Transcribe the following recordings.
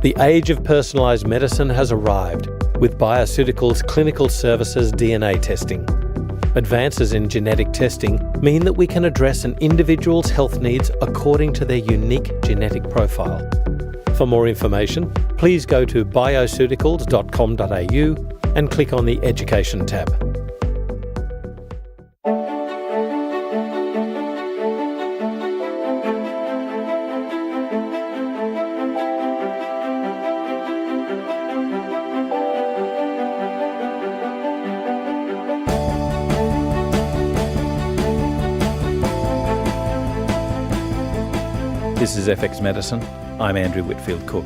The age of personalised medicine has arrived with Bioceuticals Clinical Services DNA testing. Advances in genetic testing mean that we can address an individual's health needs according to their unique genetic profile. For more information, please go to bioceuticals.com.au and click on the Education tab. This is FX Medicine. I'm Andrew Whitfield-Cook.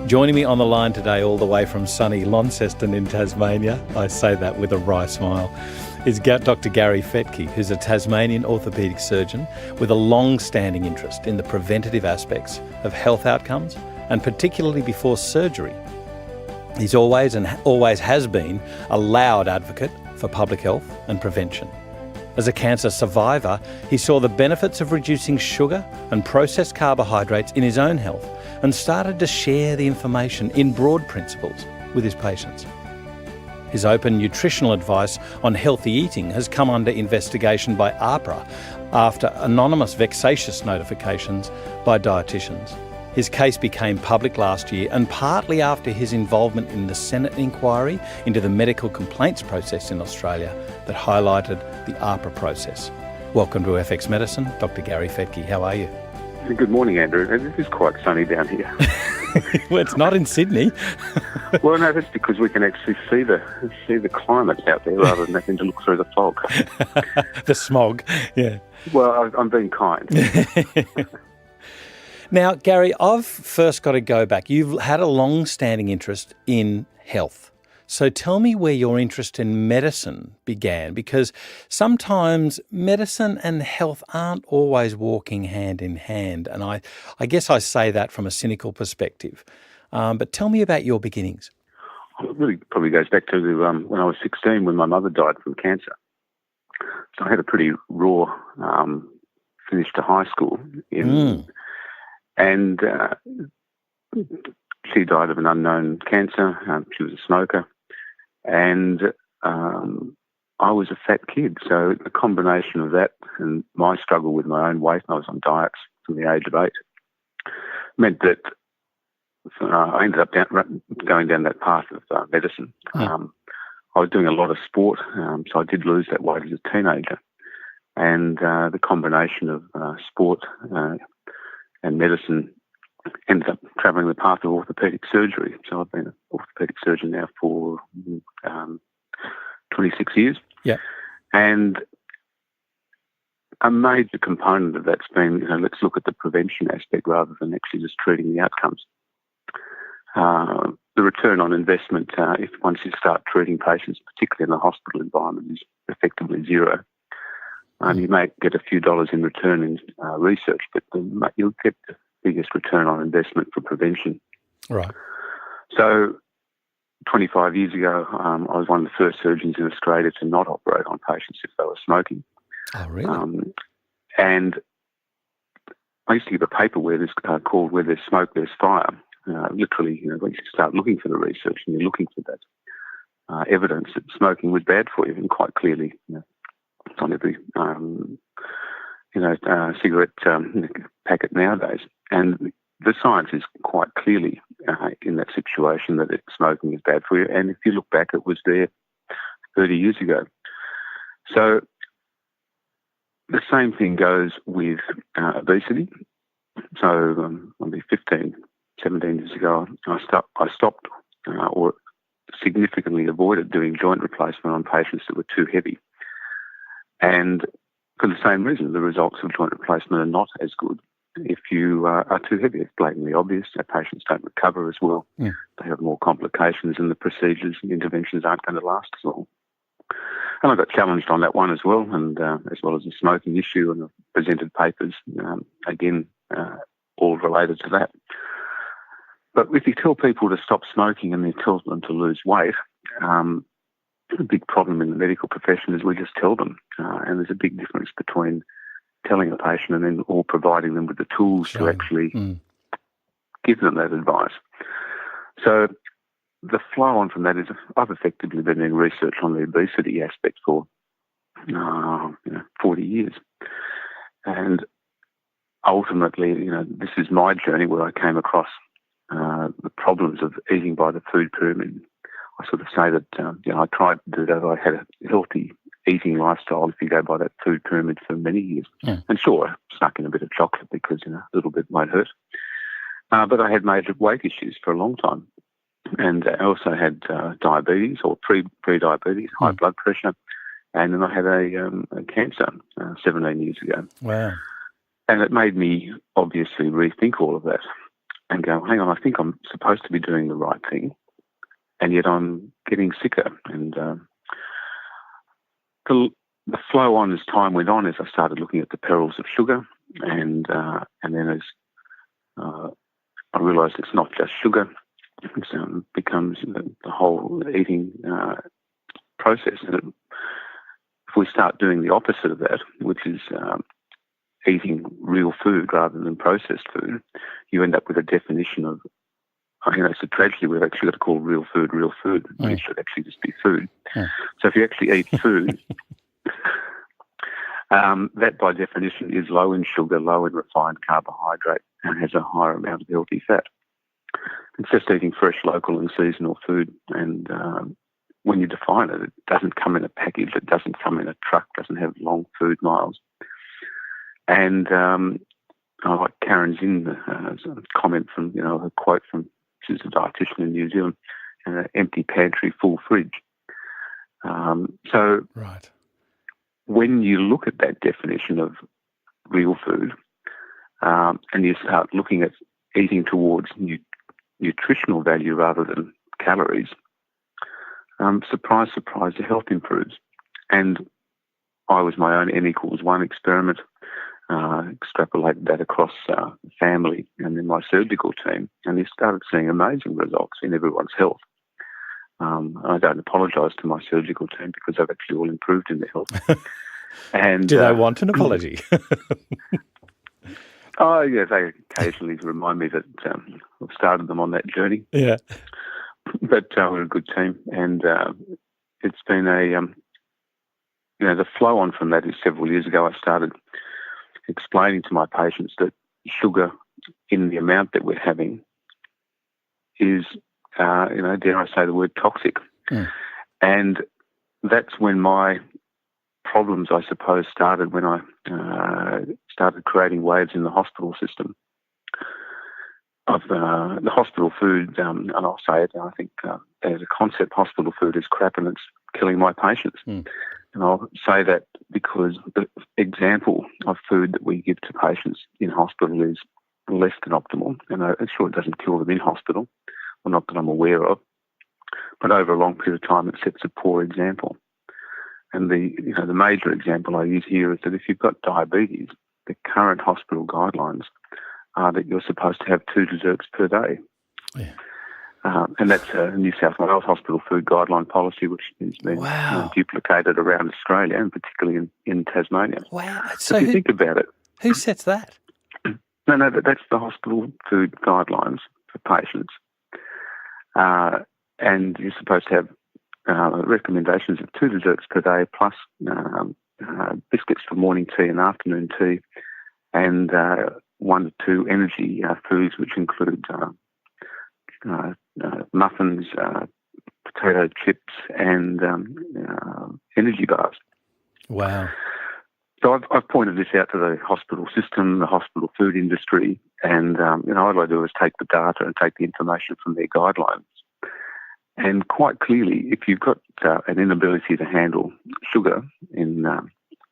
Joining me on the line today, all the way from sunny Launceston in Tasmania, I say that with a wry smile, is Dr Gary Fettke, who's a Tasmanian orthopaedic surgeon with a long-standing interest in the preventative aspects of health outcomes, and particularly before surgery. He's always has been a loud advocate for public health and prevention. As a cancer survivor, he saw the benefits of reducing sugar and processed carbohydrates in his own health and started to share the information in broad principles with his patients. His open nutritional advice on healthy eating has come under investigation by AHPRA after anonymous vexatious notifications by dietitians. His case became public last year, and partly after his involvement in the Senate inquiry into the medical complaints process in Australia that highlighted the AHPRA process. Welcome to FX Medicine, Dr Gary Fettke. How are you? Good morning, Andrew. It is quite sunny down here. Well, it's not in Sydney. Well, no, that's because we can actually see the climate out there rather than having to look through the fog. The smog, yeah. Well, I'm being kind. Now, Gary, I've first got to go back. You've had a long-standing interest in health. So tell me where your interest in medicine began, because sometimes medicine and health aren't always walking hand in hand. And I guess I say that from a cynical perspective. But tell me about your beginnings. It really probably goes back to when I was 16, when my mother died from cancer. So I had a pretty raw finish to high school And she died of an unknown cancer. She was a smoker. And I was a fat kid. So the combination of that and my struggle with my own weight, I was on diets from the age of 8, meant that I ended up going down that path of medicine. I was doing a lot of sport, so I did lose that weight as a teenager. And the combination of sport and medicine ended up travelling the path of orthopaedic surgery. So I've been an orthopaedic surgeon now for 26 years. Yeah. And a major component of that's been, let's look at the prevention aspect rather than actually just treating the outcomes. The return on investment, if once you start treating patients, particularly in the hospital environment, is effectively zero. You may get a few dollars in return in research, but you'll get the biggest return on investment for prevention. Right. So 25 years ago, I was one of the first surgeons in Australia to not operate on patients if they were smoking. Oh, really? And I used to give a paper where there's called "Where There's Smoke, There's Fire." Literally, once you start looking for the research and you're looking for that evidence that smoking was bad for you, and quite clearly, it's on every, cigarette packet nowadays. And the science is quite clearly in that situation that smoking is bad for you. And if you look back, it was there 30 years ago. So the same thing goes with obesity. So maybe 15, 17 years ago, I stopped or significantly avoided doing joint replacement on patients that were too heavy. And for the same reason, the results of joint replacement are not as good if you are too heavy. It's blatantly obvious that patients don't recover as well. Yeah. They have more complications, and the procedures and interventions aren't going to last as long. And I got challenged on that one as well, and as well as the smoking issue, and I've presented papers, again, all related to that. But if you tell people to stop smoking and you tell them to lose weight, the big problem in the medical profession is we just tell them. And there's a big difference between telling a patient and then or providing them with the tools to actually give them that advice. So the flow on from that is I've effectively been doing research on the obesity aspect for 40 years. And ultimately, this is my journey where I came across the problems of eating by the food pyramid. I sort of say that, I tried to do that. I had a healthy eating lifestyle, if you go by that food pyramid, for many years. Mm. And sure, I snuck in a bit of chocolate because, a little bit might hurt. But I had major weight issues for a long time. And I also had diabetes or pre-diabetes, high blood pressure. And then I had a cancer 17 years ago. Wow. And it made me obviously rethink all of that and go, hang on, I think I'm supposed to be doing the right thing, and yet I'm getting sicker. And the flow on as time went on, as I started looking at the perils of sugar, and then as I realised it's not just sugar, it becomes the whole eating process. And if we start doing the opposite of that, which is eating real food rather than processed food, you end up with a definition of, it's a tragedy. We've actually got to call real food. It should actually just be food. Mm. So if you actually eat food, that by definition is low in sugar, low in refined carbohydrate, and has a higher amount of healthy fat. It's just eating fresh, local and seasonal food. And when you define it, it doesn't come in a package, it doesn't come in a truck, doesn't have long food miles. And I like Karen Zinn, a comment from, a quote from, she's a dietitian in New Zealand, empty pantry, full fridge. So right. When you look at that definition of real food and you start looking at eating towards nutritional value rather than calories, surprise, surprise, the health improves. And I was my own N=1 experiment, extrapolated that across the family and then my surgical team, and you started seeing amazing results in everyone's health. I don't apologise to my surgical team because they've actually all improved in their health. And do they want an apology? Oh, yeah, they occasionally remind me that I've started them on that journey. Yeah. But we're a good team, and it's been the flow on from that is several years ago I started explaining to my patients that sugar in the amount that we're having is, dare I say the word, toxic. Mm. And that's when my problems, I suppose, started when I started creating waves in the hospital system of the hospital food, and I'll say it, I think as a concept, hospital food is crap and it's killing my patients. Mm. And I'll say that because the example of food that we give to patients in hospital is less than optimal. And I'm sure it doesn't kill them in hospital, or not that I'm aware of, but over a long period of time it sets a poor example. And the major example I use here is that if you've got diabetes, the current hospital guidelines are that you're supposed to have 2 desserts per day. Yeah. And that's a New South Wales hospital food guideline policy, which has been duplicated around Australia and particularly in Tasmania. Wow. So if you think about it. Who sets that? No, that's the hospital food guidelines for patients. And you're supposed to have recommendations of 2 desserts per day plus biscuits for morning tea and afternoon tea, and 1 to 2 energy foods, which include muffins, potato chips, and energy bars. Wow. So I've pointed this out to the hospital system, the hospital food industry, and all I do is take the data and take the information from their guidelines. And quite clearly, if you've got an inability to handle sugar in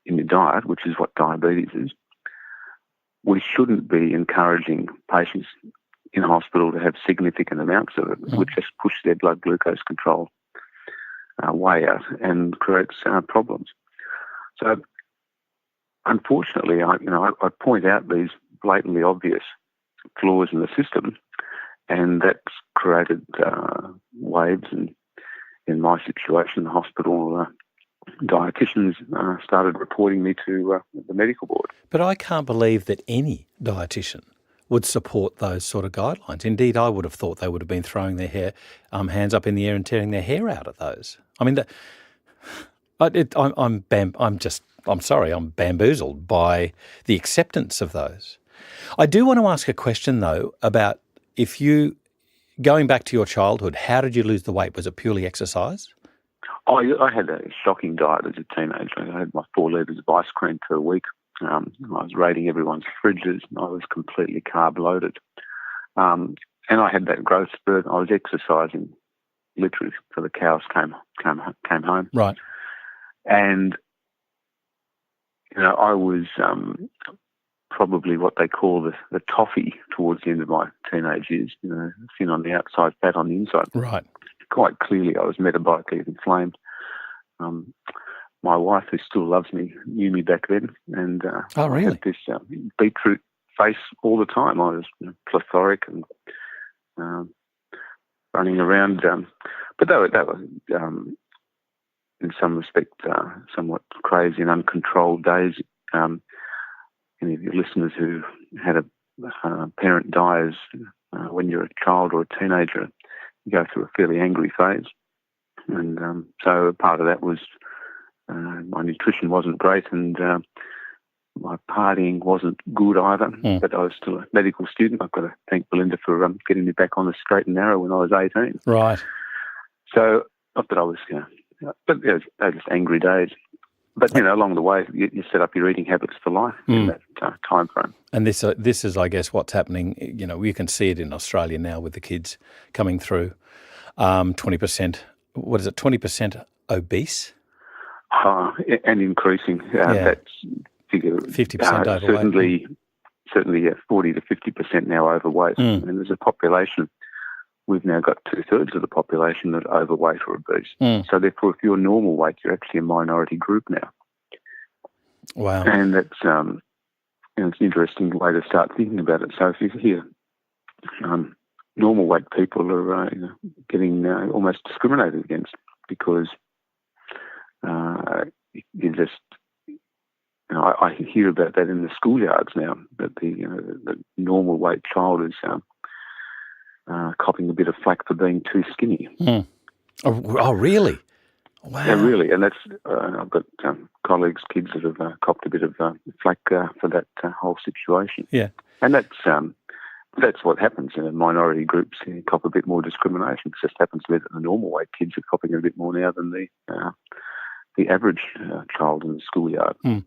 your diet, which is what diabetes is, we shouldn't be encouraging patients in hospital to have significant amounts of it, which just push their blood glucose control way out and creates problems. So, unfortunately, I point out these blatantly obvious flaws in the system, and that's created waves. And in my situation, the hospital dietitians started reporting me to the medical board. But I can't believe that any dietitian would support those sort of guidelines. Indeed, I would have thought they would have been throwing their hands up in the air and tearing their hair out at those. I mean, I'm bamboozled by the acceptance of those. I do want to ask a question though about going back to your childhood, how did you lose the weight? Was it purely exercise? I had a shocking diet as a teenager. I had my 4 litres of ice cream per week. I was raiding everyone's fridges. I was completely carb loaded. And I had that growth spurt. I was exercising literally till the cows came home. Right. And, I was probably what they call the toffee towards the end of my teenage years, thin on the outside, fat on the inside. Right. Quite clearly I was metabolically inflamed. My wife, who still loves me, knew me back then, and oh, really? I had this beetroot face all the time. I was plethoric and running around. But they were in some respect, somewhat crazy and uncontrolled days. Any of your listeners who had a parent dies when you're a child or a teenager, you go through a fairly angry phase. And so part of that was my nutrition wasn't great, and my partying wasn't good either. But I was still a medical student. I've got to thank Belinda for getting me back on the straight and narrow when I was 18. Right. So not that I was, but they were just angry days. But, along the way, you set up your eating habits for life in that time frame. And this is, I guess, what's happening. You can see it in Australia now with the kids coming through. 20%, what is it, 20% obese? And increasing. That's figure 50% overweight. Certainly 40 to 50% now overweight. And there's a population. We've now got 2/3 of the population that are overweight or obese. So therefore, if you're normal weight, you're actually a minority group now. Wow. And that's it's an interesting way to start thinking about it. So if you hear normal weight people are getting almost discriminated against because you just, I hear about that in the schoolyards now, that the normal weight child is copping a bit of flack for being too skinny. Oh, really? Wow. Yeah, really. And that's I've got colleagues, kids that have copped a bit of flack for that whole situation. Yeah. And that's what happens in minority groups. You cop a bit more discrimination. It just happens to be that the normal weight kids are copping a bit more now than the average child in the schoolyard. And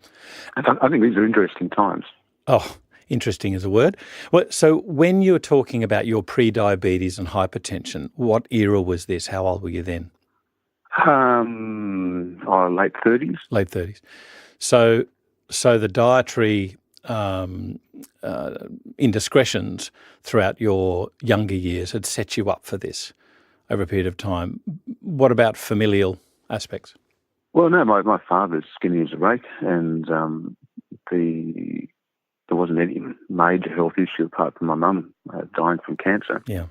I think these are interesting times. Oh, interesting is a word. Well, so when you were talking about your pre-diabetes and hypertension, what era was this? How old were you then? Late 30s. Late 30s. So the dietary indiscretions throughout your younger years had set you up for this over a period of time. What about familial aspects? Well, no, my father's skinny as a rake, and there wasn't any major health issue apart from my mum dying from cancer. Yeah.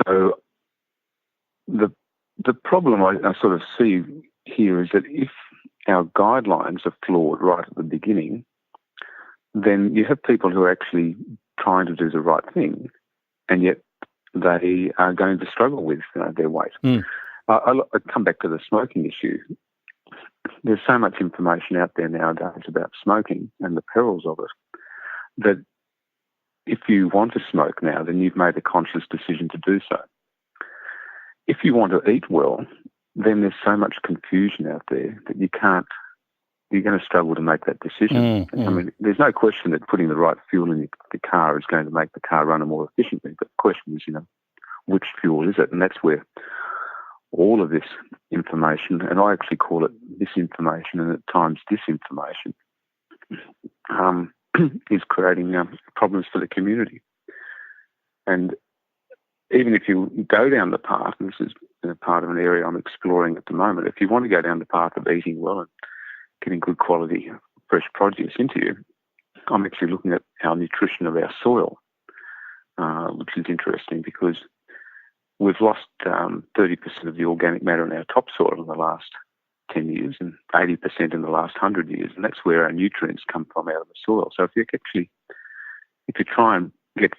So the problem I sort of see here is that if our guidelines are flawed right at the beginning, then you have people who are actually trying to do the right thing, and yet they are going to struggle with their weight. I come back to the smoking issue. There's so much information out there nowadays about smoking and the perils of it that if you want to smoke now, then you've made a conscious decision to do so. If you want to eat well, then there's so much confusion out there that you're going to struggle to make that decision. I mean, there's no question that putting the right fuel in the car is going to make the car run more efficiently, but the question is, which fuel is it? And that's where all of this information, and I actually call it misinformation and at times disinformation, is creating problems for the community. And even if you go down the path, and this is part of an area I'm exploring at the moment, if you want to go down the path of eating well and getting good quality fresh produce into you, I'm actually looking at our nutrition of our soil, which is interesting because we've lost 30% of the organic matter in our topsoil in the last 10 years and 80% in the last 100 years, and that's where our nutrients come from out of the soil. So if you actually if you try and get,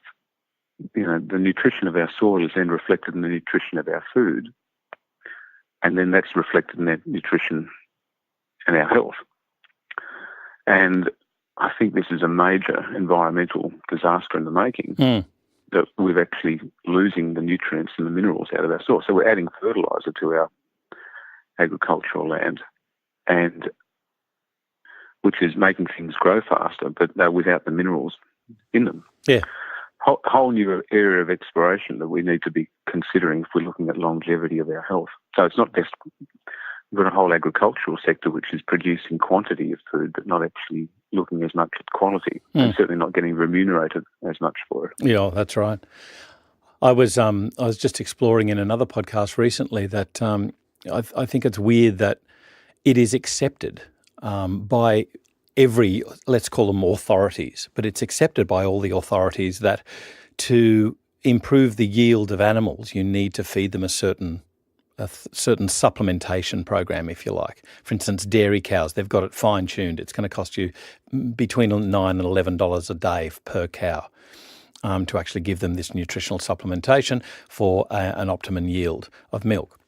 the nutrition of our soil is then reflected in the nutrition of our food, and then that's reflected in that nutrition and our health. And I think this is a major environmental disaster in the making, that we're actually losing the nutrients and the minerals out of our soil. So we're adding fertiliser to our agricultural land, and which is making things grow faster, but without the minerals in them. Yeah. Whole new area of exploration that we need to be considering if we're looking at longevity of our health. So it's not just, we've got a whole agricultural sector which is producing quantity of food but not actually looking as much at quality, and certainly not getting remunerated as much for it. Yeah, that's right. I was just exploring in another podcast recently that I think it's weird that it is accepted by every, let's call them authorities, but it's accepted by all the authorities that to improve the yield of animals, you need to feed them a certain supplementation program, if you like. For instance, dairy cows, they've got it fine-tuned. It's going to cost you between $9 and $11 a day per cow to actually give them this nutritional supplementation for an optimum yield of milk.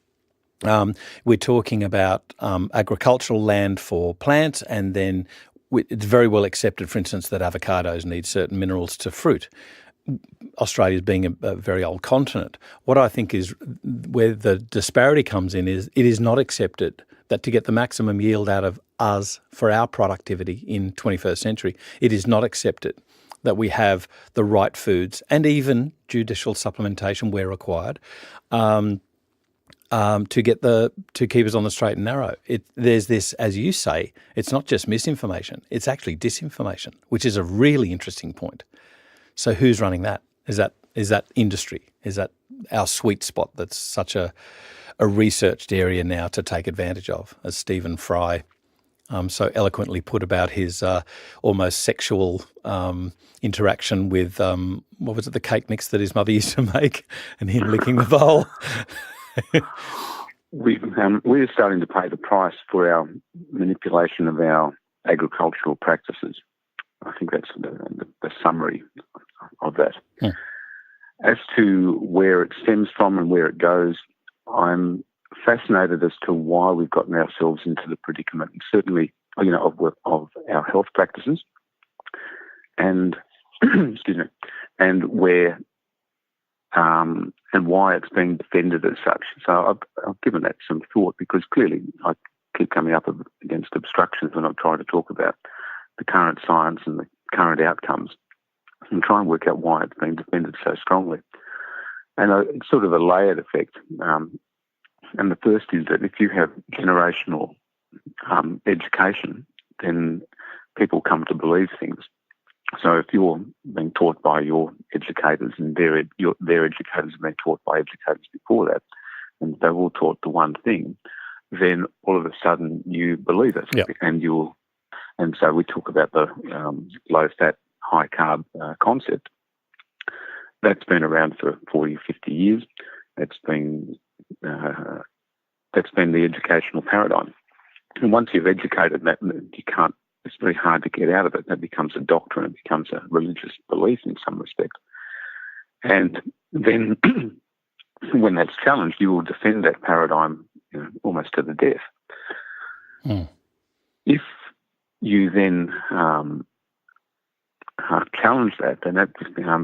We're talking about agricultural land for plants, and then it's very well accepted, for instance, that avocados need certain minerals to fruit. Australia being a very old continent, what I think is where the disparity comes in is it is not accepted that to get the maximum yield out of us for our productivity in 21st century, it is not accepted that we have the right foods and even judicial supplementation where required to keep us on the straight and narrow. There's this, as you say, it's not just misinformation, it's actually disinformation, which is a really interesting point. So who's running that? Is that industry? Is that our sweet spot that's such a researched area now to take advantage of, as Stephen Fry so eloquently put about his almost sexual interaction with, what was it, the cake mix that his mother used to make, and him licking the bowl? We're starting to pay the price for our manipulation of our agricultural practices. I think that's the summary of that. Yeah. As to where it stems from and where it goes, I'm fascinated as to why we've gotten ourselves into the predicament, and certainly, of our health practices, and excuse me, and where and why it's being defended as such. So I've given that some thought, because clearly I keep coming up against obstructions when I'm trying to talk about the current science and the current outcomes, and try and work out why it's being defended so strongly. And it's sort of a layered effect. And the first is that if you have generational education, then people come to believe things. So if you're being taught by your educators, and their educators have been taught by educators before that, and they're all taught the one thing, then all of a sudden you believe it. Yep. And so we talk about the low-fat, high-carb concept. That's been around for 40, 50 years. That's been the educational paradigm. And once you've educated that, you can't. It's very hard to get out of it. That becomes a doctrine. It becomes a religious belief in some respect. And then when that's challenged, you will defend that paradigm almost to the death. Mm. If you then challenge that, then that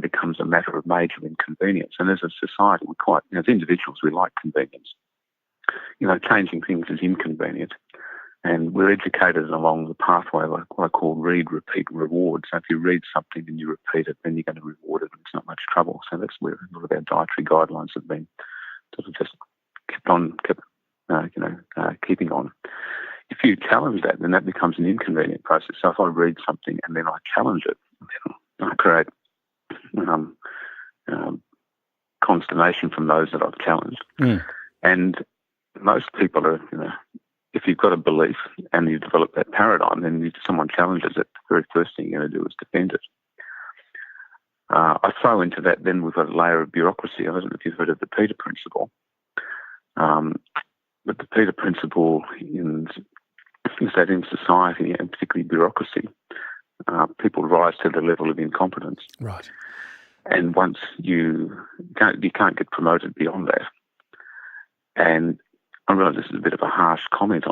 becomes a matter of major inconvenience. And as a society, as individuals, we like convenience. Changing things is inconvenient. And we're educated along the pathway, like what I call read, repeat, reward. So if you read something and you repeat it, then you're going to reward it, and it's not much trouble. So that's where a lot of our dietary guidelines have been sort of just keeping on. If you challenge that, then that becomes an inconvenient process. So if I read something and then I challenge it, then I create consternation from those that I've challenged. Mm. And most people are, if you've got a belief and you develop that paradigm, then if someone challenges it, the very first thing you're going to do is defend it. I throw into that, then we've got a layer of bureaucracy. I don't know if you've heard of the Peter Principle. But the Peter Principle is that in society, and particularly bureaucracy, people rise to the level of incompetence. Right. And once you can't get promoted beyond that. And I realise this is a bit of a harsh comment,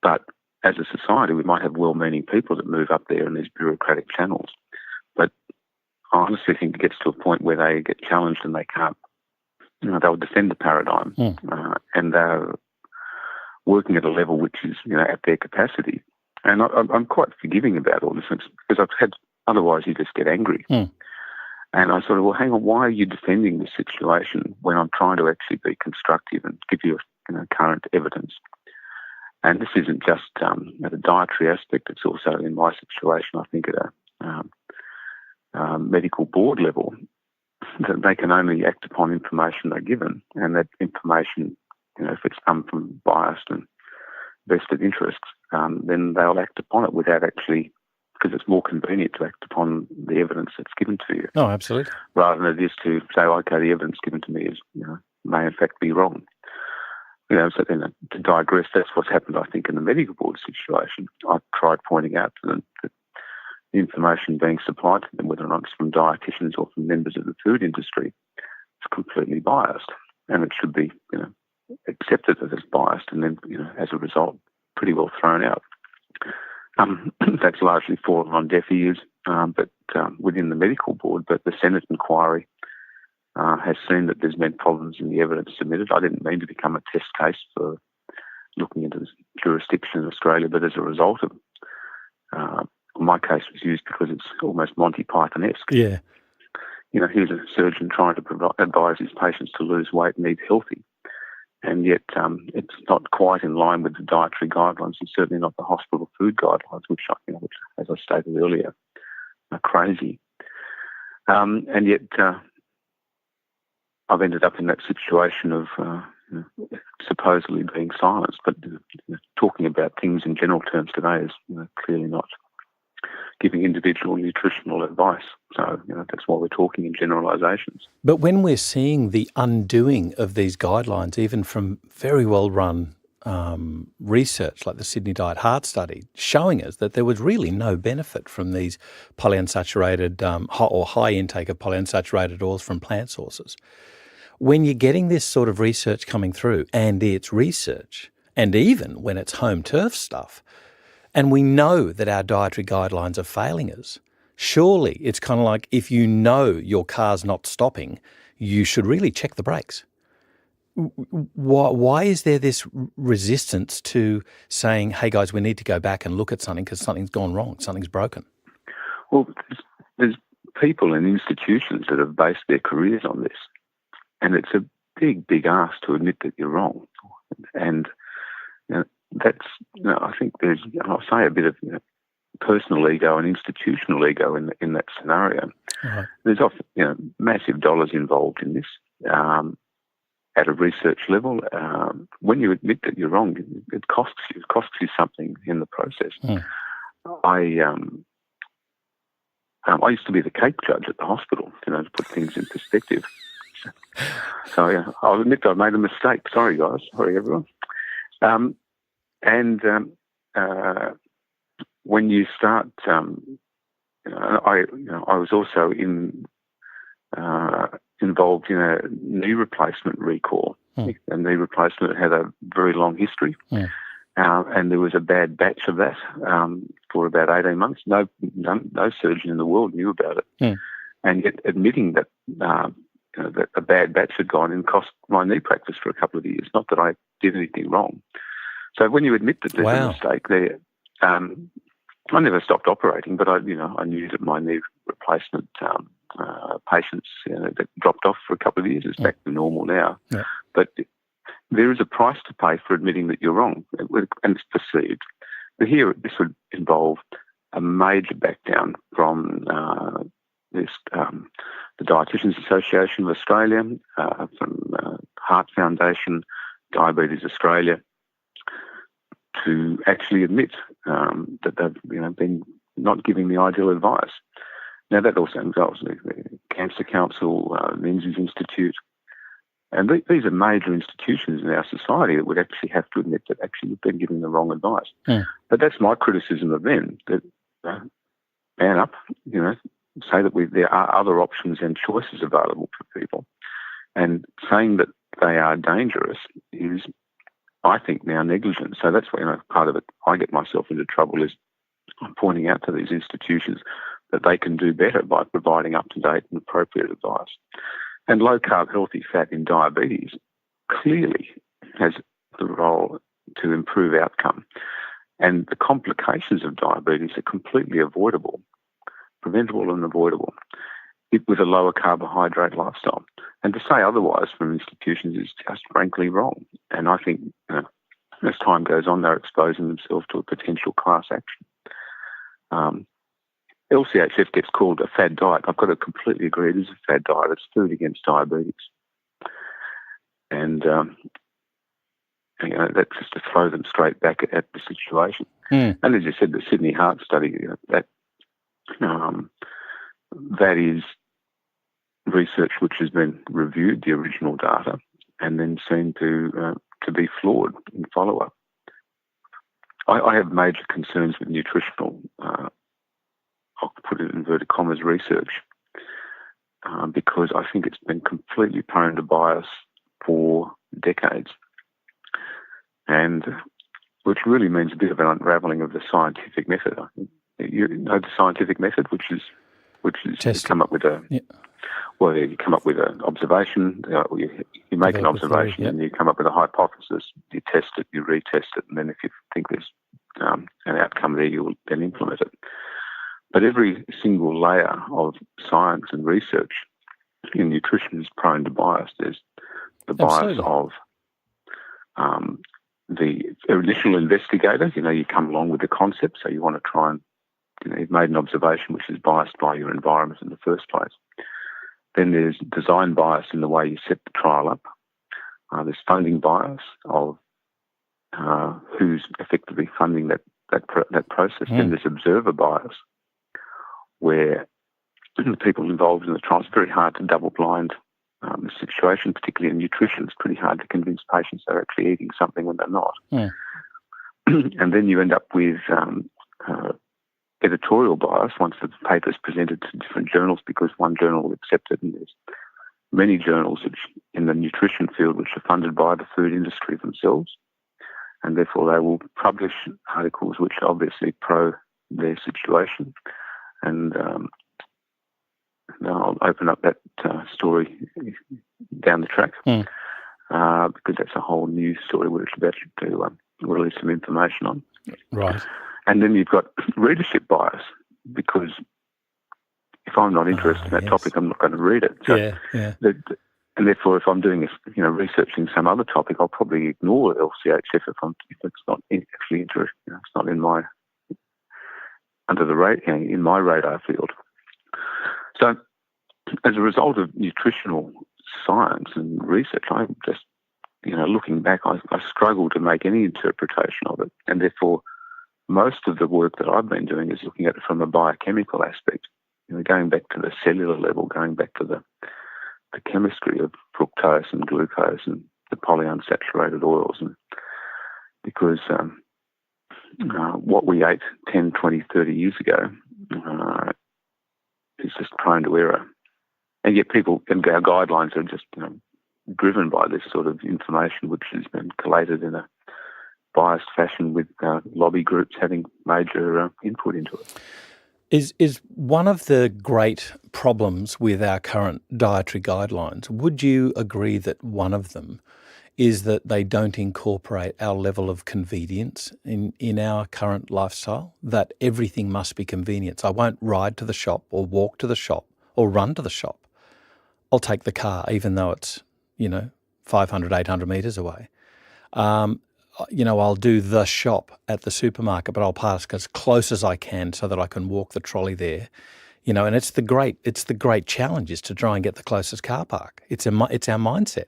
but as a society, we might have well-meaning people that move up there in these bureaucratic channels. But I honestly think it gets to a point where they get challenged and they can't. They'll defend the paradigm, and they're working at a level which is, at their capacity. And I'm quite forgiving about all this because otherwise you just get angry. And I sort of, well, hang on, why are you defending this situation when I'm trying to actually be constructive and give you current evidence? And this isn't just at a dietary aspect, it's also in my situation, I think, at a medical board level, that they can only act upon information they're given. And that information, if it's come from biased and vested interests, then they'll act upon it without actually, because it's more convenient to act upon the evidence that's given to you. Oh, absolutely. Rather than it is to say, okay, the evidence given to me is, may in fact be wrong. So then to digress, that's what's happened, I think, in the medical board situation. I've tried pointing out to them that the information being supplied to them, whether or not it's from dietitians or from members of the food industry, is completely biased. And it should be, accepted as biased and then, as a result, pretty well thrown out. That's largely fallen on deaf ears, but within the medical board. But the Senate inquiry has seen that there's been problems in the evidence submitted. I didn't mean to become a test case for looking into this jurisdiction in Australia, but as a result of my case was used because it's almost Monty Python-esque. Yeah. Here's a surgeon trying to advise his patients to lose weight and eat healthy. And yet it's not quite in line with the dietary guidelines and certainly not the hospital food guidelines, which as I stated earlier, are crazy. And yet I've ended up in that situation of supposedly being silenced, but talking about things in general terms today is clearly not giving individual nutritional advice. So that's why we're talking in generalisations. But when we're seeing the undoing of these guidelines, even from very well-run research like the Sydney Diet Heart Study, showing us that there was really no benefit from these polyunsaturated or high intake of polyunsaturated oils from plant sources. When you're getting this sort of research coming through, and it's research, and even when it's home turf stuff, and we know that our dietary guidelines are failing us, surely it's kind of like if your car's not stopping, you should really check the brakes. Why is there this resistance to saying, hey guys, we need to go back and look at something because something's gone wrong, something's broken? Well, there's people and institutions that have based their careers on this. And it's a big, big ask to admit that you're wrong. And that's, I think there's, I'll say, a bit of personal ego and institutional ego in that scenario. Right. There's often, massive dollars involved in this at a research level. When you admit that you're wrong, it costs you something in the process. I used to be the cake judge at the hospital, to put things in perspective. So yeah, I'll admit I made a mistake. Sorry, guys. Sorry, everyone. When you start, I was also involved in a knee replacement recall. A knee replacement had a very long history, and there was a bad batch of that for about 18 months. No surgeon in the world knew about it, and yet admitting that. That a bad batch had gone and cost my knee practice for a couple of years. Not that I did anything wrong. So when you admit that there's a mistake there, I never stopped operating, but I knew that my knee replacement patients that dropped off for a couple of years is back to normal now. Yeah. But there is a price to pay for admitting that you're wrong, and it's perceived. But here, this would involve a major backdown from the Dietitians Association of Australia, from Heart Foundation, Diabetes Australia, to actually admit that they've been not giving the ideal advice. Now that also involves the Cancer Council, Menzies Institute, and these are major institutions in our society that would actually have to admit that actually we've been giving the wrong advice. But that's my criticism of them, that man up, say that there are other options and choices available for people. And saying that they are dangerous is, I think, now negligent. So that's why part of it I get myself into trouble is I'm pointing out to these institutions that they can do better by providing up-to-date and appropriate advice. And low-carb healthy fat in diabetes clearly has the role to improve outcome. And the complications of diabetes are completely avoidable, preventable and avoidable, with a lower carbohydrate lifestyle. And to say otherwise from institutions is just frankly wrong. And I think as time goes on, they're exposing themselves to a potential class action. LCHF gets called a fad diet. I've got to completely agree. It is a fad diet. It's food against diabetes. And that's just to throw them straight back at the situation. And as you said, the Sydney Heart Study, that is research which has been reviewed, the original data, and then seen to be flawed in follow-up. I have major concerns with nutritional, I'll put it in inverted commas, research, because I think it's been completely prone to bias for decades, and which really means a bit of an unravelling of the scientific method. I think you know the scientific method, which is you come up with you come up with an observation, you make an observation, and you come up with a hypothesis. You test it, you retest it, and then if you think there's an outcome there, you will then implement it. But every single layer of science and research in nutrition is prone to bias. There's the bias of the initial investigator. You come along with the concept, so you want to try and, you've made an observation which is biased by your environment in the first place. Then there's design bias in the way you set the trial up. There's funding bias of who's effectively funding that process. Then there's observer bias, where the people involved in the trial, it's very hard to double-blind the situation, particularly in nutrition. It's pretty hard to convince patients they're actually eating something when they're not. And then you end up with editorial bias once the paper's presented to different journals, because one journal will accept it, and there's many journals in the nutrition field which are funded by the food industry themselves, and therefore they will publish articles which are obviously pro their situation. And I'll open up that story down the track because that's a whole new story we're about to release some information on. Right. And then you've got readership bias, because if I'm not interested in that topic, I'm not going to read it. So and therefore, if I'm doing researching some other topic, I'll probably ignore LCHF if it's not actually interesting. It's not in my in my radar field. So, as a result of nutritional science and research, I'm just looking back, I struggle to make any interpretation of it, and therefore, most of the work that I've been doing is looking at it from a biochemical aspect, going back to the cellular level, going back to the chemistry of fructose and glucose and the polyunsaturated oils, and because what we ate 10, 20, 30 years ago is just prone to error. And yet people, and our guidelines are just driven by this sort of information which has been collated in a biased fashion, with lobby groups having major input into it. Is one of the great problems with our current dietary guidelines, would you agree that one of them is that they don't incorporate our level of convenience in our current lifestyle, that everything must be convenience? I won't ride to the shop or walk to the shop or run to the shop. I'll take the car, even though it's, 500, 800 metres away. I'll do the shop at the supermarket, but I'll park as close as I can so that I can walk the trolley there. And it's the great challenge is to try and get the closest car park. It's our mindset.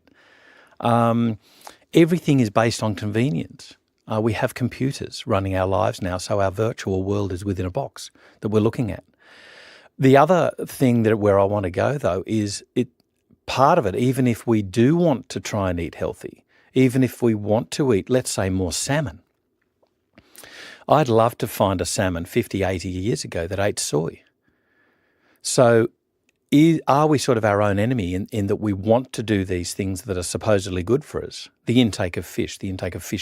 Everything is based on convenience. We have computers running our lives now, so our virtual world is within a box that we're looking at. The other thing where I want to go, though, is part of it, even if we do want to try and eat healthy, even if we want to eat, let's say, more salmon, I'd love to find a salmon 50, 80 years ago that ate soy. So are we sort of our own enemy in that we want to do these things that are supposedly good for us? The intake of fish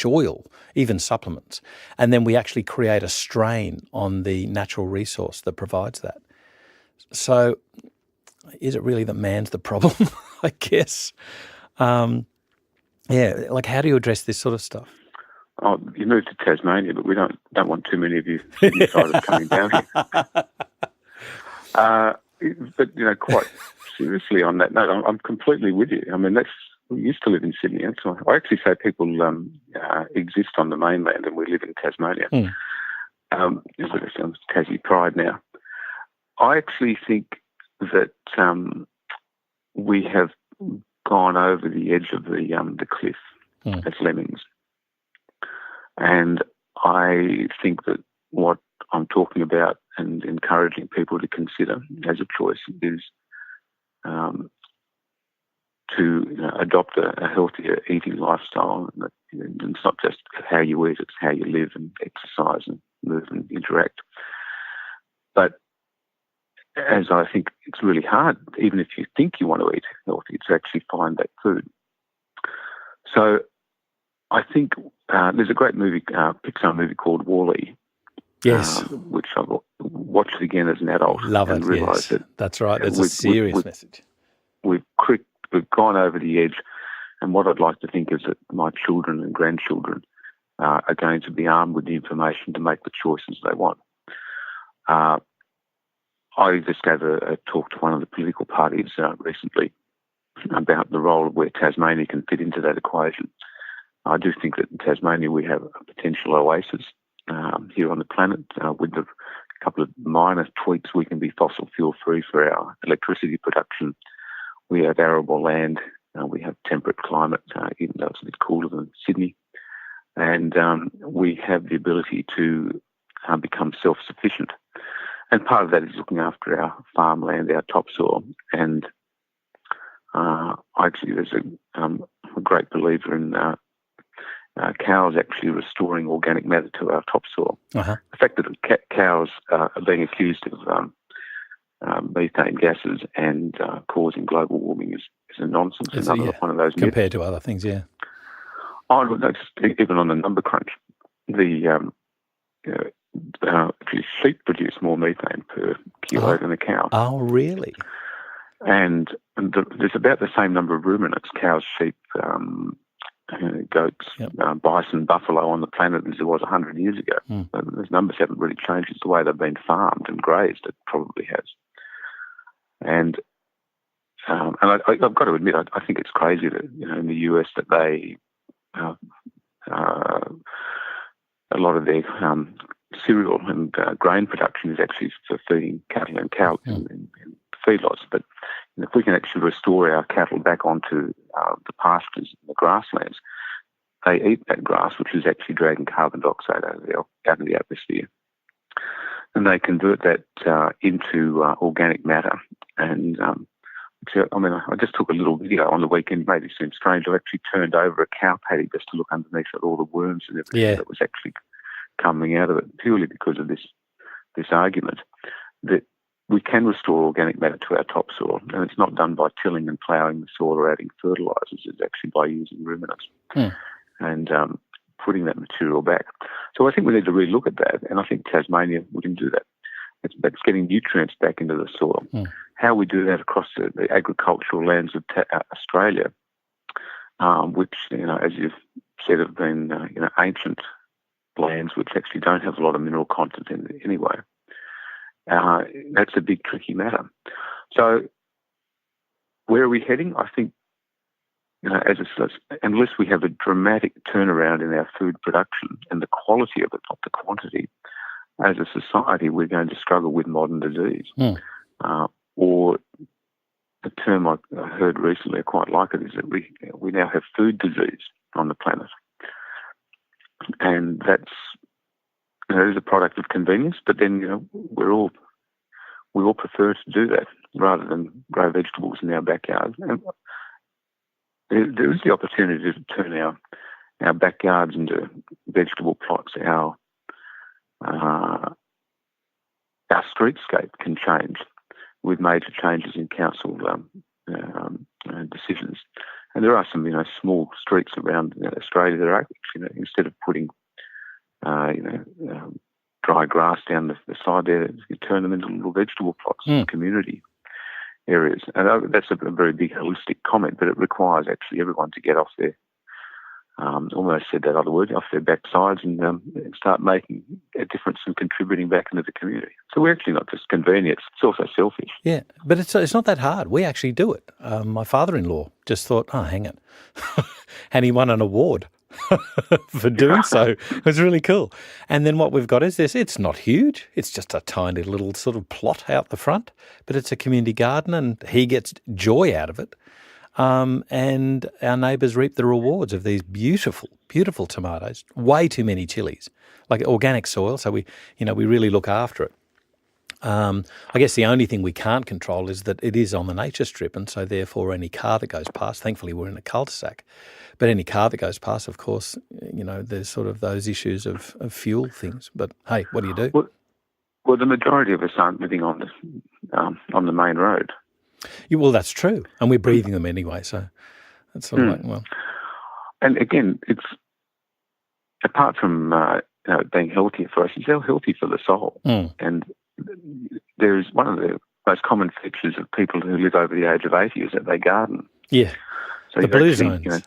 oil, even supplements. And then we actually create a strain on the natural resource that provides that. So is it really that man's the problem, I guess? Like how do you address this sort of stuff? Oh, you moved to Tasmania, but we don't want too many of you Sydney-siders coming down here. But, quite seriously on that note, I'm completely with you. I mean, we used to live in Sydney. So I actually say people exist on the mainland and we live in Tasmania. It's Tassie pride now. I actually think that we have gone over the edge of the cliff as lemmings. And I think that what I'm talking about and encouraging people to consider as a choice is to adopt a healthier eating lifestyle. And it's not just how you eat, it's how you live and exercise and move and interact. But as I think it's really hard, even if you think you want to eat healthy, to actually find that food. So I think there's a great movie, Pixar movie called Wall-E. Yes. Which I've watched again as an adult. Love it, and realised yes. That's right. There's a serious message. We've gone over the edge, and what I'd like to think is that my children and grandchildren are going to be armed with the information to make the choices they want. I just gave a talk to one of the political parties recently about the role of where Tasmania can fit into that equation. I do think that in Tasmania we have a potential oasis here on the planet. With a couple of minor tweaks, we can be fossil fuel free for our electricity production. We have arable land. We have temperate climate, even though it's a bit cooler than Sydney. And we have the ability to become self-sufficient. And part of that is looking after our farmland, our topsoil. And actually there's a great believer in cows actually restoring organic matter to our topsoil. The fact that cows are being accused of methane gases and causing global warming is a nonsense. It's another one of those compared myths. to other things, yeah. Oh, no, even on the number crunch, actually sheep produce more methane per kilo than a cow. Oh, really? And there's about the same number of ruminants, cows, sheep, goats, bison, buffalo on the planet as there was 100 years ago. Those numbers haven't really changed. It's the way they've been farmed and grazed. It probably has. And I've got to admit, I think it's crazy that in the US that they a lot of their cereal and grain production is actually for feeding cattle and cows in feedlots. But if we can actually restore our cattle back onto the pastures and the grasslands, they eat that grass, which is actually dragging carbon dioxide out of the atmosphere. And they convert that into organic matter. And I just took a little video on the weekend. It made it seem strange. I actually turned over a cow paddy just to look underneath at all the worms and everything that was actually coming out of it, purely because of this argument that we can restore organic matter to our topsoil, and it's not done by tilling and ploughing the soil or adding fertilisers. It's actually by using ruminants and putting that material back. So I think we need to relook at that, and I think Tasmania, we can do that. That's getting nutrients back into the soil. How we do that across the agricultural lands of Australia, which, as you've said, have been ancient lands which actually don't have a lot of mineral content in it anyway. That's a big, tricky matter. So where are we heading? I think, unless we have a dramatic turnaround in our food production and the quality of it, not the quantity, as a society, we're going to struggle with modern disease. Or the term I heard recently, I quite like it, is that we now have food disease on the planet. And that's is a product of convenience, but then we all prefer to do that rather than grow vegetables in our backyards. And there is the opportunity to turn our backyards into vegetable plots, our our streetscape can change with major changes in council decisions. And there are some, small streets around Australia that are, instead of putting, dry grass down the side there, you turn them into little vegetable plots in community areas. And that's a very big holistic comment, but it requires actually everyone to get off their, almost said that other word, off their backsides and start making a difference and contributing back into the community. So we're actually not just convenient, it's also selfish. Yeah, but it's not that hard. We actually do it. My father-in-law just thought, hang it. And he won an award for doing so. It was really cool. And then what we've got is this. It's not huge. It's just a tiny little sort of plot out the front, but it's a community garden and he gets joy out of it. And our neighbours reap the rewards of these beautiful, beautiful tomatoes, way too many chilies, like organic soil. So we really look after it. I guess the only thing we can't control is that it is on the nature strip, and so therefore any car that goes past, thankfully we're in a cul-de-sac, but any car that goes past, of course, there's sort of those issues of fuel things. But hey, what do you do? Well, the majority of us aren't living on the main road. Well, that's true, and we're breathing them anyway, so that's sort of like, well. And again, it's apart from being healthier for us, it's healthy for the soul. And there is one of the most common features of people who live over the age of 80 is that they garden. Yeah, so the blue zones.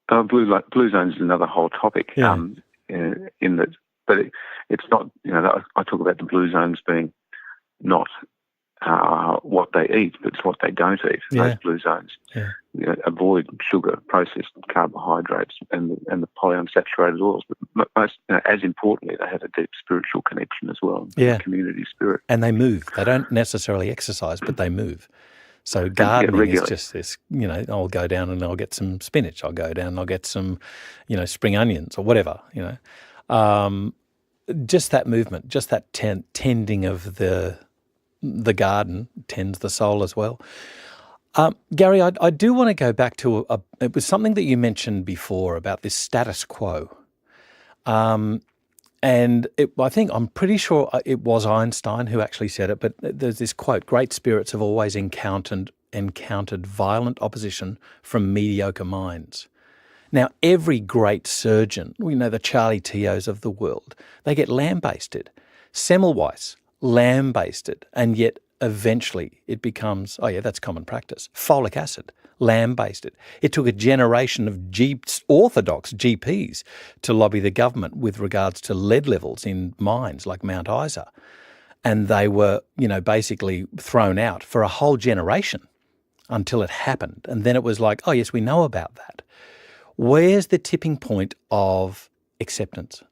Blue zones is another whole topic. Yeah. In that, but it's not. I talk about the blue zones being not what they eat, but it's what they don't eat. Yeah. Those blue zones avoid sugar, processed carbohydrates, and the polyunsaturated oils. But most, as importantly, they have a deep spiritual connection as well. Yeah, community spirit, and they move. They don't necessarily exercise, but they move. So gardening is just this. I'll go down and I'll get some spinach. I'll go down and I'll get some, spring onions or whatever. Just that movement, just that tending of the garden tends the soul as well. Gary, I do want to go back to it was something that you mentioned before about this status quo. And I'm pretty sure it was Einstein who actually said it, but there's this quote, great spirits have always encountered violent opposition from mediocre minds. Now, every great surgeon, the Charlie Teos of the world, they get lambasted. Semmelweis, lambasted, and yet eventually it becomes, that's common practice. Folic acid, lambasted. It took a generation of orthodox GPs to lobby the government with regards to lead levels in mines like Mount Isa. And they were, basically thrown out for a whole generation until it happened. And then it was like, yes, we know about that. Where's the tipping point of acceptance?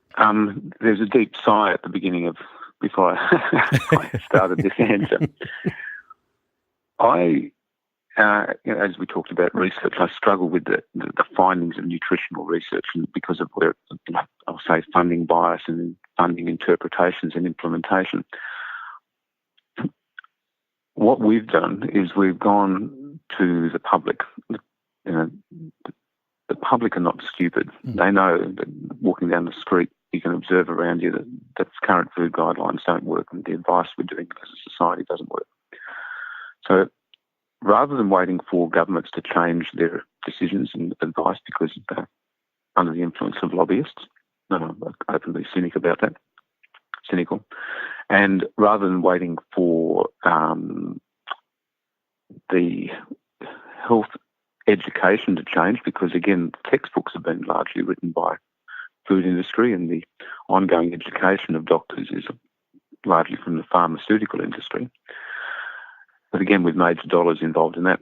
There's a deep sigh at the beginning of before I started this answer. As we talked about research, I struggle with the findings of nutritional research because of where, I'll say, funding bias and funding interpretations and implementation. What we've done is we've gone to the public. The public are not stupid. They know that walking down the street, you can observe around you that current food guidelines don't work and the advice we're doing as a society doesn't work. So rather than waiting for governments to change their decisions and advice because they're under the influence of lobbyists, I'm openly cynical, and rather than waiting for the health education to change, because again, textbooks have been largely written by food industry and the ongoing education of doctors is largely from the pharmaceutical industry. But again, with major dollars involved in that,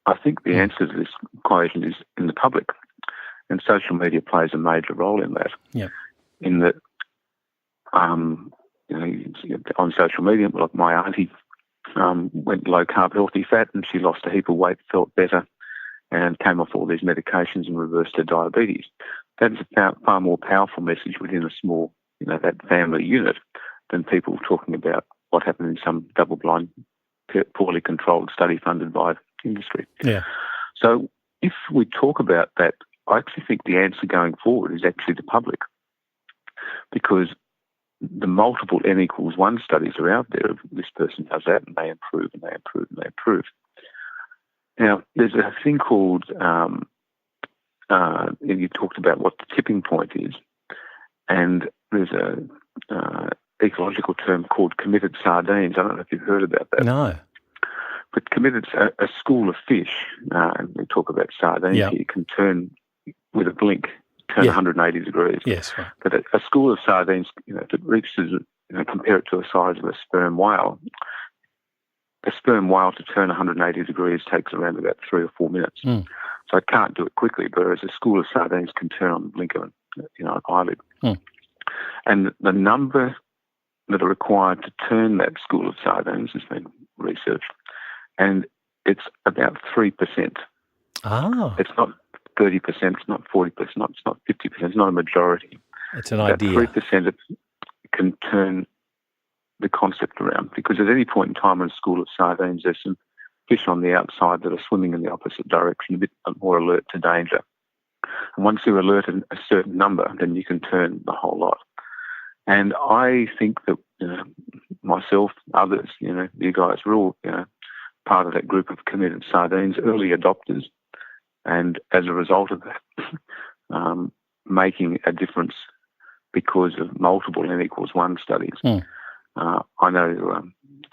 I think the answer to this equation is in the public. And social media plays a major role in that. Yeah. In that, on social media, like my auntie went low carb, healthy fat, and she lost a heap of weight, felt better, and came off all these medications and reversed her diabetes. That's a far more powerful message within a small, that family unit than people talking about what happened in some double-blind, poorly controlled study funded by industry. Yeah. So if we talk about that, I actually think the answer going forward is actually the public, because the multiple N=1 studies are out there. This person does that, and they improve, and they improve, and they improve. Now, there's a thing called, you talked about what the tipping point is, and there's a ecological term called committed sardines. I don't know if you've heard about that. No. But committed, a school of fish, and we talk about sardines here, can turn with a blink, 180 degrees. Yes, right. But a school of sardines, if it reaches, compare it to the size of a sperm whale. A sperm whale to turn 180 degrees takes around about 3 or 4 minutes. Mm. So it can't do it quickly, whereas a school of sardines can turn on the blink of an eyelid. Mm. And the number that are required to turn that school of sardines has been researched, and it's about 3%. Ah. It's not 30%, it's not 40%, it's not 50%, it's not a majority. It's an about idea. 3% can turn the concept around, because at any point in time in a school of sardines, there's some fish on the outside that are swimming in the opposite direction, a bit more alert to danger. And once you're alerted a certain number, then you can turn the whole lot. And I think that myself, others, you guys, we're all part of that group of committed sardines, early adopters, and as a result of that, making a difference because of multiple N=1 studies. Mm. I know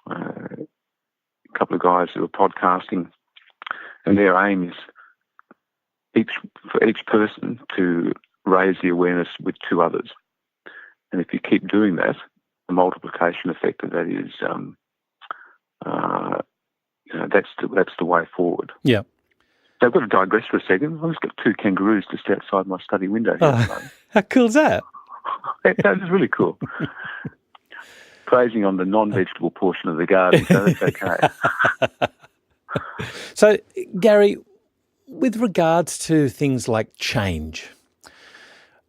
a couple of guys who are podcasting, and their aim is for each person to raise the awareness with 2 others. And if you keep doing that, the multiplication effect of that is, that's the way forward. Yeah. So I've got to digress for a second. I've just got 2 kangaroos just outside my study window here. How cool is that? That is really cool. Grazing on the non-vegetable portion of the garden, so that's okay. So, Gary, with regards to things like change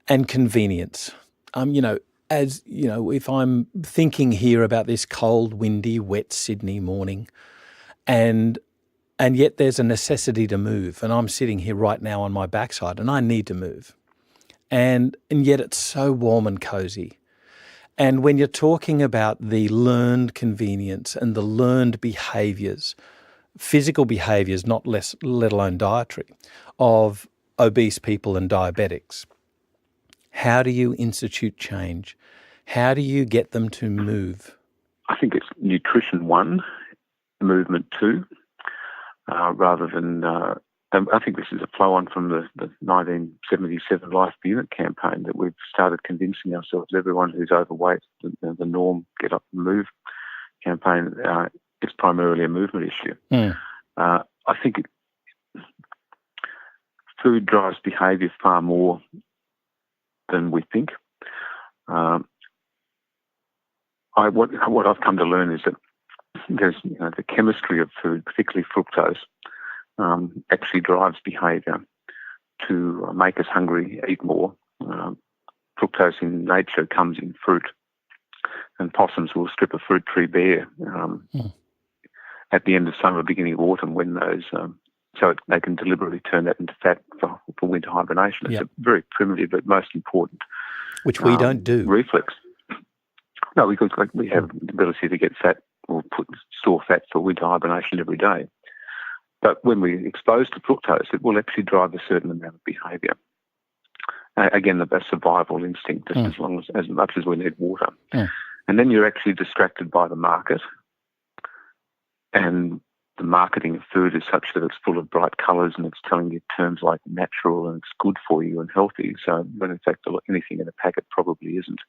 and convenience, if I'm thinking here about this cold, windy, wet Sydney morning, and yet there's a necessity to move, and I'm sitting here right now on my backside, and I need to move, and yet it's so warm and cozy. And when you're talking about the learned convenience and the learned behaviours, physical behaviours, not less, let alone dietary, of obese people and diabetics, how do you institute change? How do you get them to move? I think it's nutrition 1, movement 2, rather than... I think this is a flow-on from the 1977 Life Per Unit campaign, that we've started convincing ourselves, everyone who's overweight, the norm, get up and move campaign, is primarily a movement issue. Mm. I think food drives behaviour far more than we think. What I've come to learn is that there's the chemistry of food, particularly fructose, actually drives behaviour to make us hungry, eat more. Fructose in nature comes in fruit, and possums will strip a fruit tree bare at the end of summer, beginning of autumn, when those so they can deliberately turn that into fat for winter hibernation. It's a very primitive but most important, which we don't do, reflex. No, because we have the ability to get fat or store fat for winter hibernation every day. But when we're exposed to fructose, it will actually drive a certain amount of behaviour. Again, the survival instinct, just as much as we need water. Mm. And then you're actually distracted by the market, and the marketing of food is such that it's full of bright colours, and it's telling you terms like natural and it's good for you and healthy. So when in fact anything in a packet probably isn't.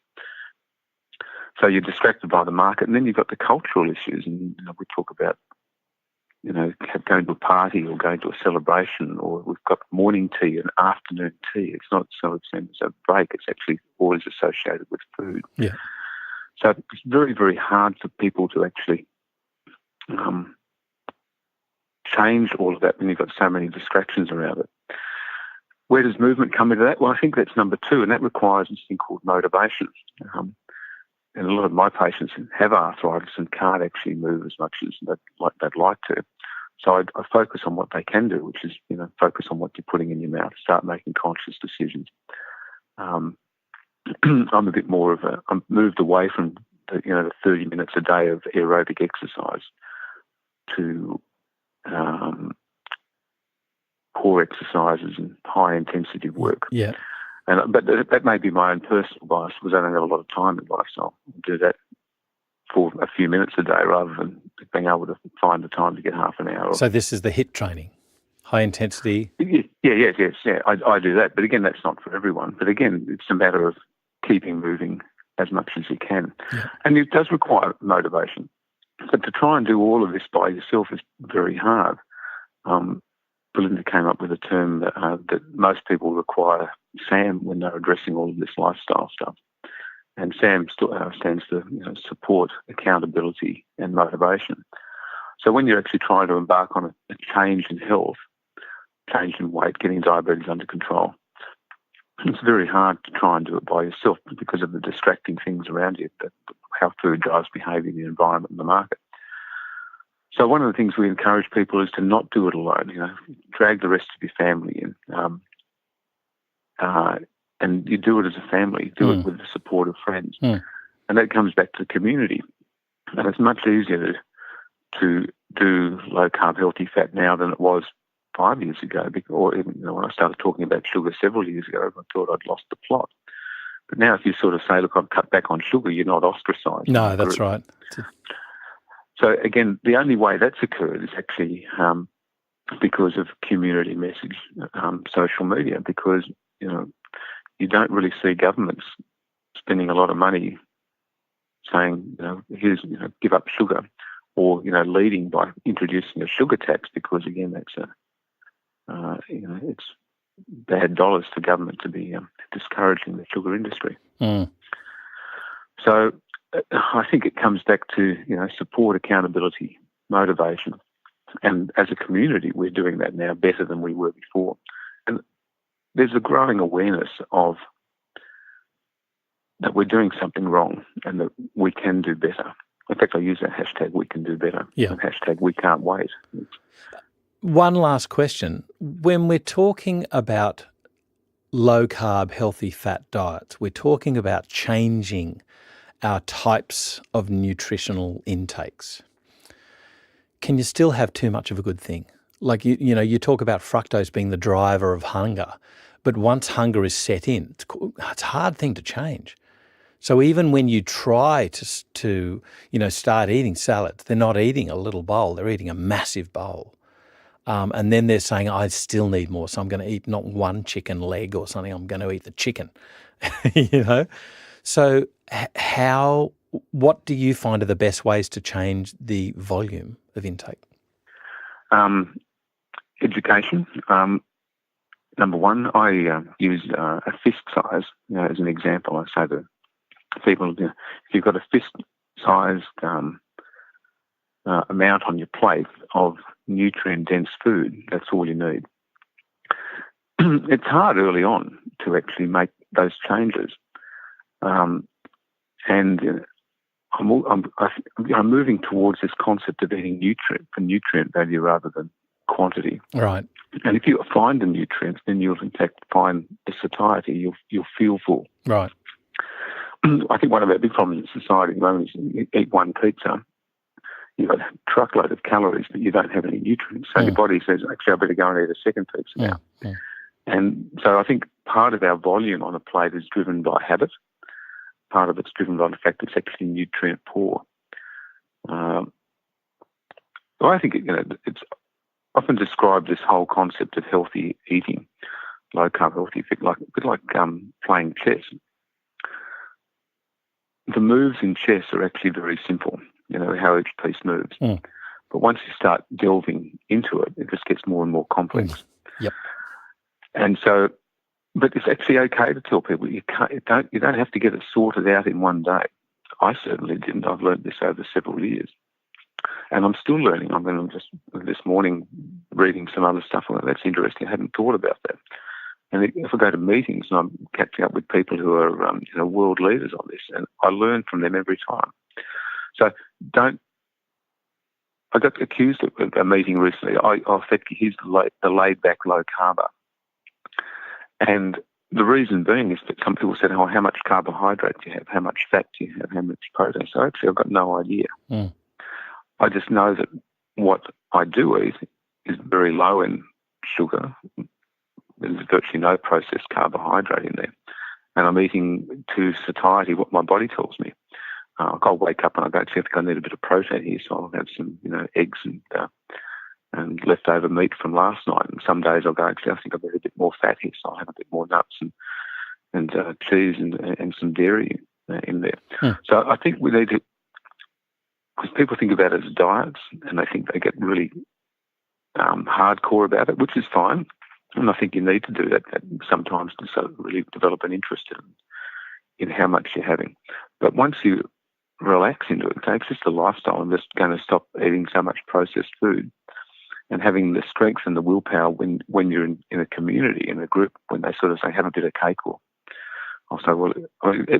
So you're distracted by the market, and then you've got the cultural issues, and we talk about going to a party or going to a celebration, or we've got morning tea and afternoon tea. It's not so it's a break. It's actually always associated with food. Yeah. So it's very, very hard for people to actually change all of that when you've got so many distractions around it. Where does movement come into that? Well, I think that's number 2, and that requires this thing called motivation. And a lot of my patients have arthritis and can't actually move as much as they'd like to. So I focus on what they can do, which is, focus on what you're putting in your mouth, start making conscious decisions. I'm a bit more of I'm moved away from the 30 minutes a day of aerobic exercise to core exercises and high intensity work. Yeah. But that may be my own personal bias because I don't have a lot of time in life, so I'll do that for a few minutes a day rather than being able to find the time to get half an hour. So this is the HIIT training, high intensity. Yes. I do that, but again, that's not for everyone. But again, it's a matter of keeping moving as much as you can, and it does require motivation. But to try and do all of this by yourself is very hard. Belinda came up with a term that most people require SAM when they're addressing all of this lifestyle stuff. And SAM stands for support, accountability, and motivation. So when you're actually trying to embark on a change in health, change in weight, getting diabetes under control, it's very hard to try and do it by yourself because of the distracting things around you, how food drives behaviour, the environment, and the market. So one of the things we encourage people is to not do it alone. Drag the rest of your family in, and you do it as a family. Do it with the support of friends, and that comes back to community. And it's much easier to do low carb, healthy fat now than it was 5 years ago. Or even when I started talking about sugar several years ago, I thought I'd lost the plot. But now, if you sort of say, "Look, I've cut back on sugar," you're not ostracised. No, that's right. So again, the only way that's occurred is actually because of community message, social media, because you don't really see governments spending a lot of money saying, here's, give up sugar, or leading by introducing a sugar tax, because again, that's it's bad dollars for government to be discouraging the sugar industry. So I think it comes back to support, accountability, motivation, and as a community, we're doing that now better than we were before. And there's a growing awareness of that we're doing something wrong and that we can do better. In fact, I use that hashtag "we can do better" and hashtag "we can't wait." One last question: when we're talking about low carb, healthy fat diets, we're talking about changing our types of nutritional intakes. Can you still have too much of a good thing? Like, you talk about fructose being the driver of hunger, but once hunger is set in, it's a hard thing to change. So even when you try to start eating salads, they're not eating a little bowl, they're eating a massive bowl. And then they're saying, I still need more, so I'm going to eat not one chicken leg or something, I'm going to eat the chicken, So what do you find are the best ways to change the volume of intake? Education. Number one, I use a fist size as an example. I say to people, if you've got a fist-sized amount on your plate of nutrient-dense food, that's all you need. It's hard early on to actually make those changes. And I'm moving towards this concept of eating nutrient value rather than quantity. Right. And if you find the nutrients, then you'll in fact find the satiety. You'll feel full. Right. I think one of our big problems in society at the moment is you eat one pizza, you've got a truckload of calories, but you don't have any nutrients. So your body says, actually, I better go and eat a second pizza now. And so I think part of our volume on a plate is driven by habit. Part of it's driven by the fact it's actually nutrient poor. I think it's often described, this whole concept of healthy eating, low carb, healthy, a bit like playing chess. The moves in chess are actually very simple, how each piece moves. But once you start delving into it, it just gets more and more complex. Yep. And so, but it's actually okay to tell people you don't have to get it sorted out in one day. I certainly didn't. I've learned this over several years. And I'm still learning. I'm just this morning reading some other stuff. Well, that's interesting. I hadn't thought about that. And if I go to meetings and I'm catching up with people who are world leaders on this, and I learn from them every time. So I got accused of a meeting recently. Fettke, he's the laid-back low carber. And the reason being is that some people said, oh, how much carbohydrate do you have? How much fat do you have? How much protein? So actually, I've got no idea. Mm. I just know that what I do eat is very low in sugar. There's virtually no processed carbohydrate in there. And I'm eating to satiety what my body tells me. I'll wake up and I go, I think I need a bit of protein here, so I'll have some, eggs and leftover meat from last night. And some days I'll go, actually, I think I've got a bit more fat here, so I'll have a bit more nuts and cheese and some dairy in there. Mm. So I think we need to, because people think about it as diets and they think they get really hardcore about it, which is fine. And I think you need to do that sometimes to sort of really develop an interest in how much you're having. But once you relax into it, okay, it's just a lifestyle. I'm just going to stop eating so much processed food and having the strength and the willpower when you're in a community, in a group, when they sort of say, have a bit of cake, or I'll say, well,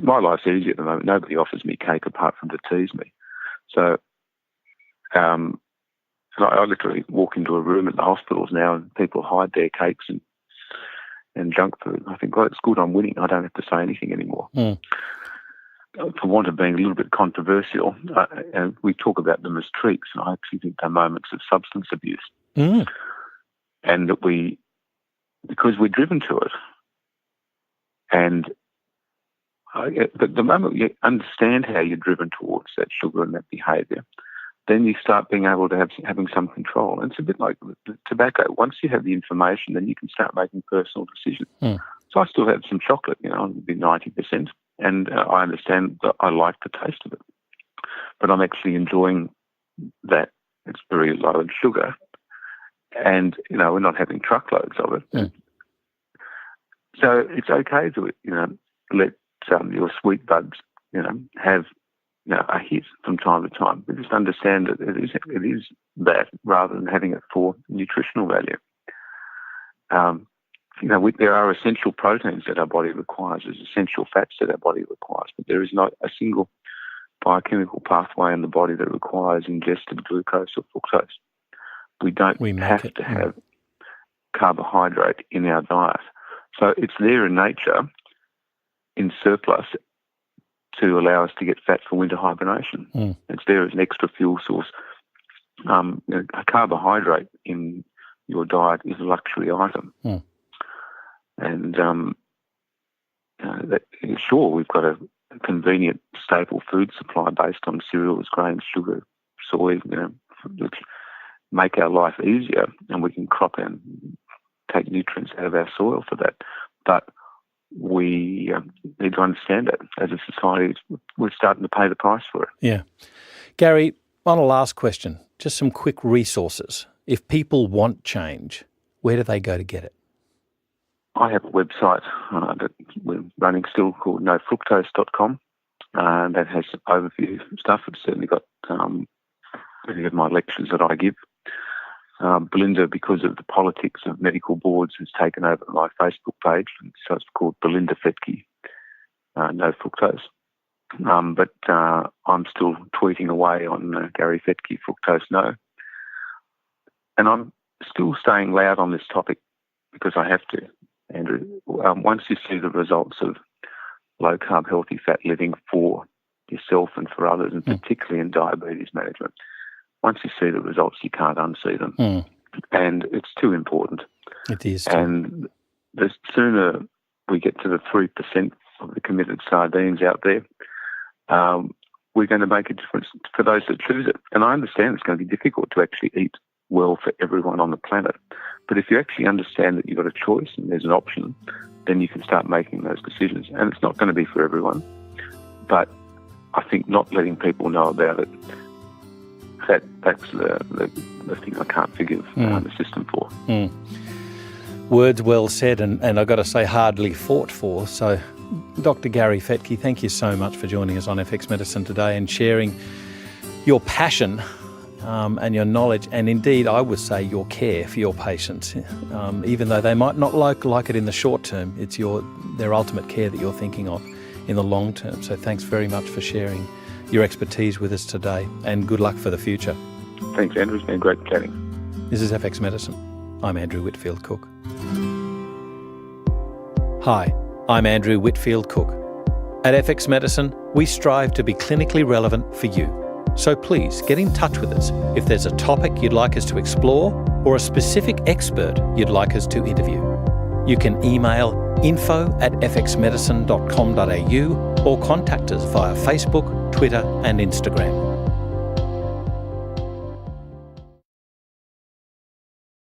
my life's easy at the moment. Nobody offers me cake apart from to tease me. So I literally walk into a room at the hospitals now and people hide their cakes and junk food. I think, well, it's good, I'm winning. I don't have to say anything anymore. Mm. For want of being a little bit controversial, and we talk about them as treats, and I actually think they're moments of substance abuse. Mm. And that because we're driven to it, and but the moment you understand how you're driven towards that sugar and that behaviour, then you start being able to having some control. And it's a bit like the tobacco. Once you have the information, then you can start making personal decisions. Mm. So I still have some chocolate, it'll be 90%, and I understand that I like the taste of it. But I'm actually enjoying that. It's very low in sugar, and, we're not having truckloads of it. Mm. So it's okay to, let your sweet buds, have a hit from time to time, but just understand that it is that rather than having it for nutritional value. There are essential proteins that our body requires. There's essential fats that our body requires, but there is not a single biochemical pathway in the body that requires ingested glucose or fructose. We don't have to have carbohydrate in our diet. So it's there in nature in surplus to allow us to get fat for winter hibernation. Mm. It's there as an extra fuel source. A carbohydrate in your diet is a luxury item. Mm. And sure, we've got a convenient staple food supply based on cereals, grains, sugar, soy, which make our life easier, and we can crop and take nutrients out of our soil for that. But we need to understand that as a society, we're starting to pay the price for it. Yeah. Gary, on a last question, just some quick resources. If people want change, where do they go to get it? I have a website that we're running still called nofructose.com. That has overview stuff. It's certainly got many of my lectures that I give. Belinda, because of the politics of medical boards, has taken over my Facebook page, and so it's called Belinda Fettke, no fructose. But I'm still tweeting away on Gary Fettke, fructose no. And I'm still staying loud on this topic because I have to, Andrew. Once you see the results of low-carb, healthy fat living for yourself and for others, and particularly in diabetes management, once you see the results, you can't unsee them. Mm. And it's too important. It is. And the sooner we get to the 3% of the committed sardines out there, we're going to make a difference for those that choose it. And I understand it's going to be difficult to actually eat well for everyone on the planet. But if you actually understand that you've got a choice and there's an option, then you can start making those decisions. And it's not going to be for everyone. But I think not letting people know about it, that's the thing I can't forgive the system for. Mm. Words well said, and I've got to say hardly fought for. So, Dr. Gary Fettke, thank you so much for joining us on FX Medicine today and sharing your passion and your knowledge, and indeed, I would say, your care for your patients. Even though they might not like it in the short term, it's their ultimate care that you're thinking of in the long term. So thanks very much for sharing your expertise with us today, and good luck for the future. Thanks, Andrew. It's been great chatting. This is FX Medicine. I'm Andrew Whitfield Cook. Hi, I'm Andrew Whitfield Cook. At FX Medicine, we strive to be clinically relevant for you. So please get in touch with us if there's a topic you'd like us to explore or a specific expert you'd like us to interview. You can email info@fxmedicine.com.au or contact us via Facebook, Twitter and Instagram.